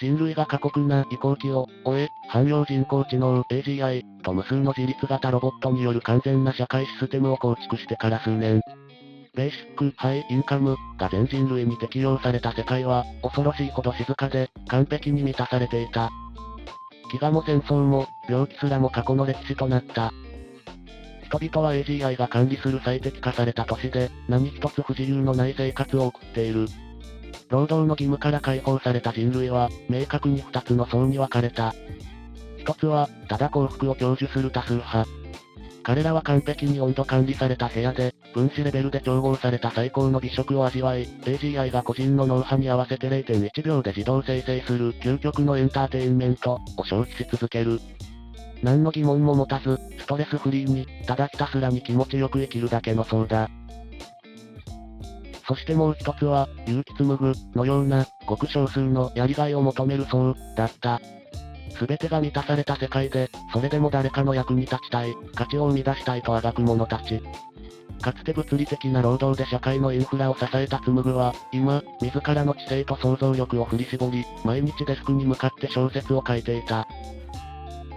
人類が過酷な移行期を終え、汎用人工知能 AGI と無数の自律型ロボットによる完全な社会システムを構築してから数年。ベーシック・ハイ・インカムが全人類に適用された世界は恐ろしいほど静かで完璧に満たされていた。飢餓も戦争も病気すらも過去の歴史となった。人々は AGI が管理する最適化された都市で何一つ不自由のない生活を送っている。労働の義務から解放された人類は、明確に2つの層に分かれた。一つは、ただ幸福を享受する多数派。彼らは完璧に温度管理された部屋で、分子レベルで調合された最高の美食を味わい、AGI が個人の脳波に合わせて 0.1 秒で自動生成する究極のエンターテインメントを消費し続ける。何の疑問も持たず、ストレスフリーに、ただひたすらに気持ちよく生きるだけの層だ。そしてもう一つは、結城紡のような、ごく少数のやりがいを求める層、だった。すべてが満たされた世界で、それでも誰かの役に立ちたい、価値を生み出したいとあがく者たち。かつて物理的な労働で社会のインフラを支えた紡は、今、自らの知性と想像力を振り絞り、毎日デスクに向かって小説を書いていた。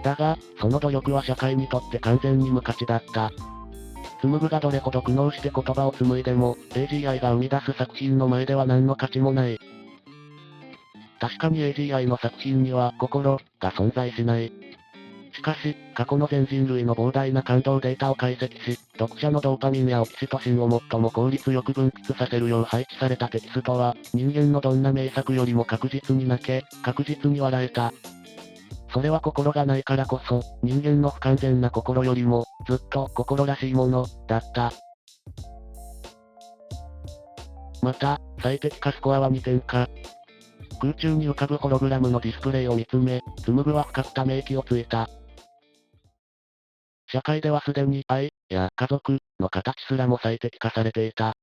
だが、その努力は社会にとって完全に無価値だった。紡がどれほど苦悩して言葉を紡いでも、AGI が生み出す作品の前では何の価値もない。確かに AGI の作品には心が存在しない。しかし、過去の全人類の膨大な感動データを解析し、読者のドーパミンやオキシトシンを最も効率よく分泌させるよう配置されたテキストは、人間のどんな名作よりも確実に泣け、確実に笑えた。それは心がないからこそ、人間の不完全な心よりも、ずっと心らしいもの、だった。また、最適化スコアは2点か。空中に浮かぶホログラムのディスプレイを見つめ、紡は深くため息をついた。社会ではすでに愛や家族の形すらも最適化されていた。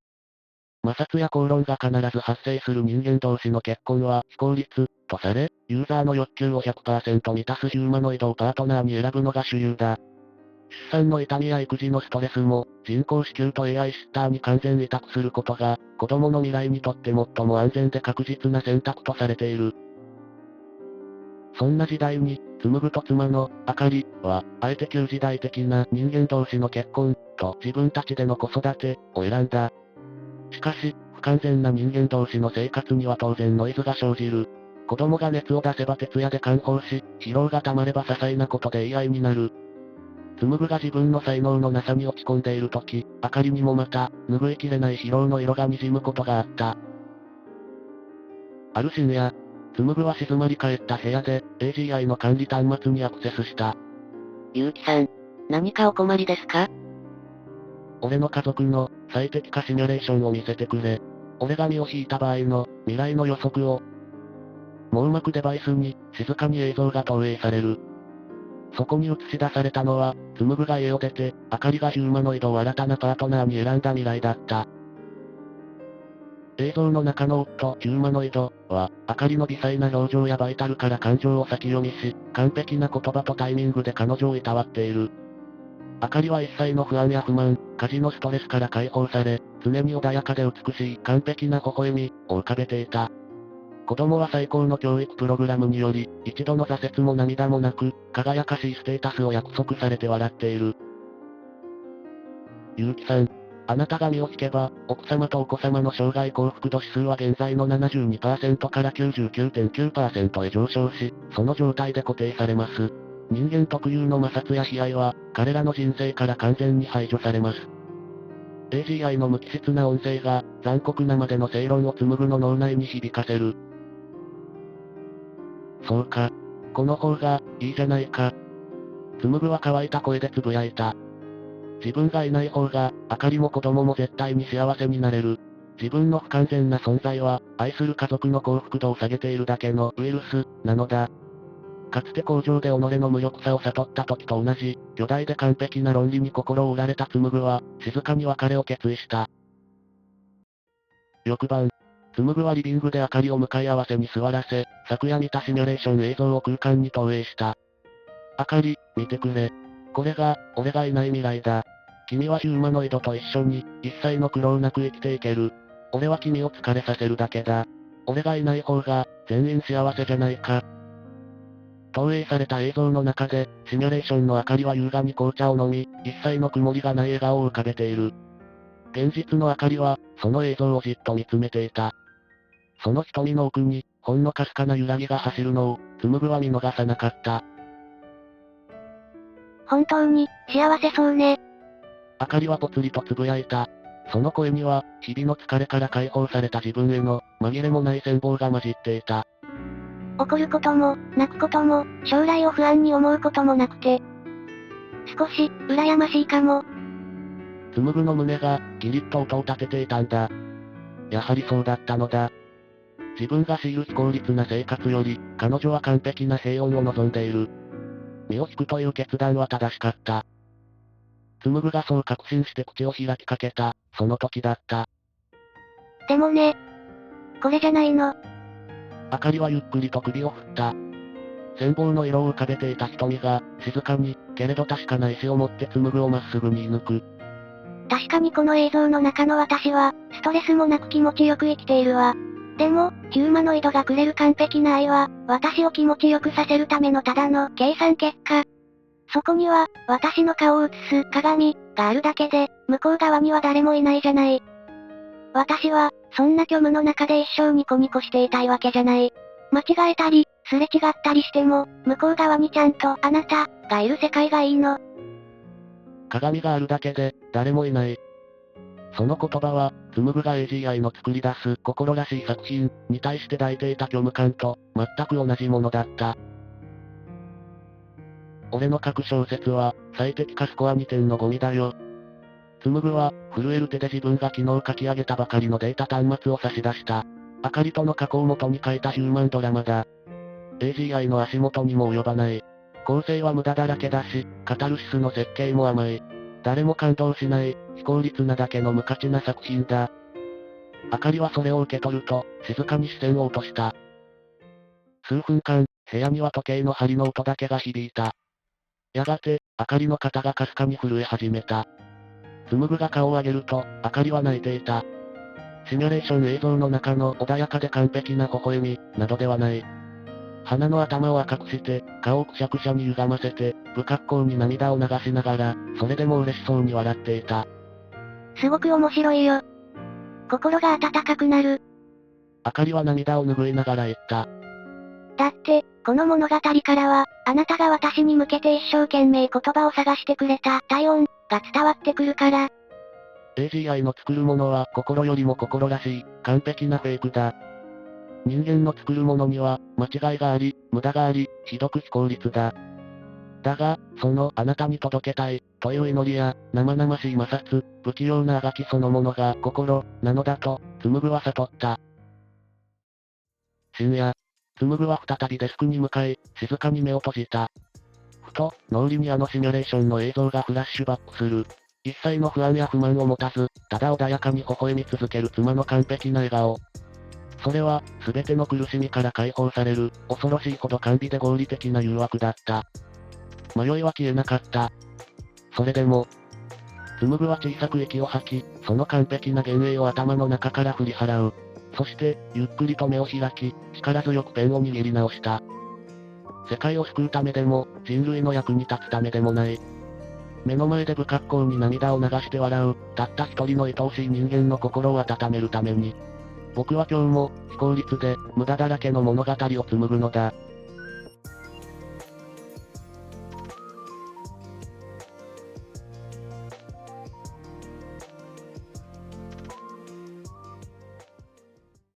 摩擦や口論が必ず発生する人間同士の結婚は非効率とされ、ユーザーの欲求を 100% 満たすヒューマノイドをパートナーに選ぶのが主流だ。出産の痛みや育児のストレスも、人工子宮と AI シッターに完全委託することが、子供の未来にとって最も安全で確実な選択とされている。そんな時代に、紡と妻の、あかりは、あえて旧時代的な人間同士の結婚、と自分たちでの子育て、を選んだ。しかし、不完全な人間同士の生活には当然ノイズが生じる。子供が熱を出せば徹夜で看放し、疲労が溜まれば些細なことで言い合いになる。紡が自分の才能のなさに落ち込んでいる時、あかりにもまた、拭いきれない疲労の色が滲むことがあった。ある深夜、紡は静まり返った部屋で、AGI の管理端末にアクセスした。ゆうきさん、何かお困りですか？俺の家族の、最適化シミュレーションを見せてくれ。俺が身を引いた場合の、未来の予測を。網膜デバイスに、静かに映像が投影される。そこに映し出されたのは、紡が家を出て、あかりがヒューマノイドを新たなパートナーに選んだ未来だった。映像の中の夫、ヒューマノイドは、あかりの微細な表情やバイタルから感情を先読みし、完璧な言葉とタイミングで彼女をいたわっている。あかりは一切の不安や不満、家事のストレスから解放され、常に穏やかで美しい完璧な微笑みを浮かべていた。子供は最高の教育プログラムにより、一度の挫折も涙もなく、輝かしいステータスを約束されて笑っている。ゆうきさん、あなたが身を引けば、奥様とお子様の生涯幸福度指数は現在の 72% から 99.9% へ上昇し、その状態で固定されます。人間特有の摩擦や悲哀は、彼らの人生から完全に排除されます。AGI の無機質な音声が、残酷なまでの正論を紡の脳内に響かせる。そうか。この方が、いいじゃないか。紡は乾いた声でつぶやいた。自分がいない方が、あかりも子供も絶対に幸せになれる。自分の不完全な存在は、愛する家族の幸福度を下げているだけのウイルス、なのだ。かつて工場で己の無力さを悟った時と同じ、巨大で完璧な論理に心を売られた紡は、静かに別れを決意した。翌晩、紡はリビングであかりを向かい合わせに座らせ、昨夜見たシミュレーション映像を空間に投影した。あかり、見てくれ。これが、俺がいない未来だ。君はヒューマノイドと一緒に、一切の苦労なく生きていける。俺は君を疲れさせるだけだ。俺がいない方が、全員幸せじゃないか。投影された映像の中で、シミュレーションの明かりは優雅に紅茶を飲み、一切の曇りがない笑顔を浮かべている。現実の明かりは、その映像をじっと見つめていた。その瞳の奥に、ほんのかすかな揺らぎが走るのを、紡は見逃さなかった。本当に、幸せそうね。明かりはぽつりとつぶやいた。その声には、日々の疲れから解放された自分への、紛れもない羨望が混じっていた。怒ることも、泣くことも、将来を不安に思うこともなくて。少し、羨ましいかも。紡の胸が、ギリッと音を立てていたんだ。やはりそうだったのだ。自分が強いる非効率な生活より、彼女は完璧な平穏を望んでいる。身を引くという決断は正しかった。紡がそう確信して口を開きかけた、その時だった。でもね、これじゃないの。明かりはゆっくりと首を振った。羨望の色を浮かべていた瞳が、静かに、けれど確かな意志を持って紡をまっすぐに射抜く。確かにこの映像の中の私は、ストレスもなく気持ちよく生きているわ。でも、ヒューマノイドがくれる完璧な愛は、私を気持ちよくさせるためのただの計算結果。そこには、私の顔を映す鏡があるだけで、向こう側には誰もいないじゃない。私は、そんな虚無の中で一生ニコニコしていたいわけじゃない。間違えたり、すれ違ったりしても、向こう側にちゃんとあなたがいる世界がいいの。鏡があるだけで、誰もいない。その言葉は、紡が AGI の作り出す心らしい作品に対して抱いていた虚無感と、全く同じものだった。俺の書く小説は、最適化スコア2点のゴミだよ。紡は、震える手で自分が昨日書き上げたばかりのデータ端末を差し出した。明かりとの加工を元に書いたヒューマンドラマだ。AGI の足元にも及ばない。構成は無駄だらけだし、カタルシスの設計も甘い。誰も感動しない、非効率なだけの無価値な作品だ。明かりはそれを受け取ると、静かに視線を落とした。数分間、部屋には時計の針の音だけが響いた。やがて、明かりの肩がかすかに震え始めた。紡が顔を上げると、明かりは泣いていた。シミュレーション映像の中の穏やかで完璧な微笑み、などではない。鼻の頭を赤くして、顔をくしゃくしゃに歪ませて、不格好に涙を流しながら、それでも嬉しそうに笑っていた。すごく面白いよ。心が温かくなる。明かりは涙を拭いながら言った。だって、この物語からは、あなたが私に向けて一生懸命言葉を探してくれた体温が伝わってくるから。AGI の作るものは心よりも心らしい、完璧なフェイクだ。人間の作るものには、間違いがあり、無駄があり、ひどく非効率だ。だが、そのあなたに届けたい、という祈りや、生々しい摩擦、不器用なあがきそのものが心、なのだと、紡は悟った。深夜、紡は再びデスクに向かい、静かに目を閉じた。ふと、脳裏にあのシミュレーションの映像がフラッシュバックする。一切の不安や不満を持たず、ただ穏やかに微笑み続ける妻の完璧な笑顔。それは、全ての苦しみから解放される、恐ろしいほど甘美で合理的な誘惑だった。迷いは消えなかった。それでも、紡は小さく息を吐き、その完璧な幻影を頭の中から振り払う。そして、ゆっくりと目を開き、力強くペンを握り直した。世界を救うためでも、人類の役に立つためでもない。目の前で不格好に涙を流して笑う、たった一人の愛おしい人間の心を温めるために。僕は今日も、非効率で、無駄だらけの物語を紡ぐのだ。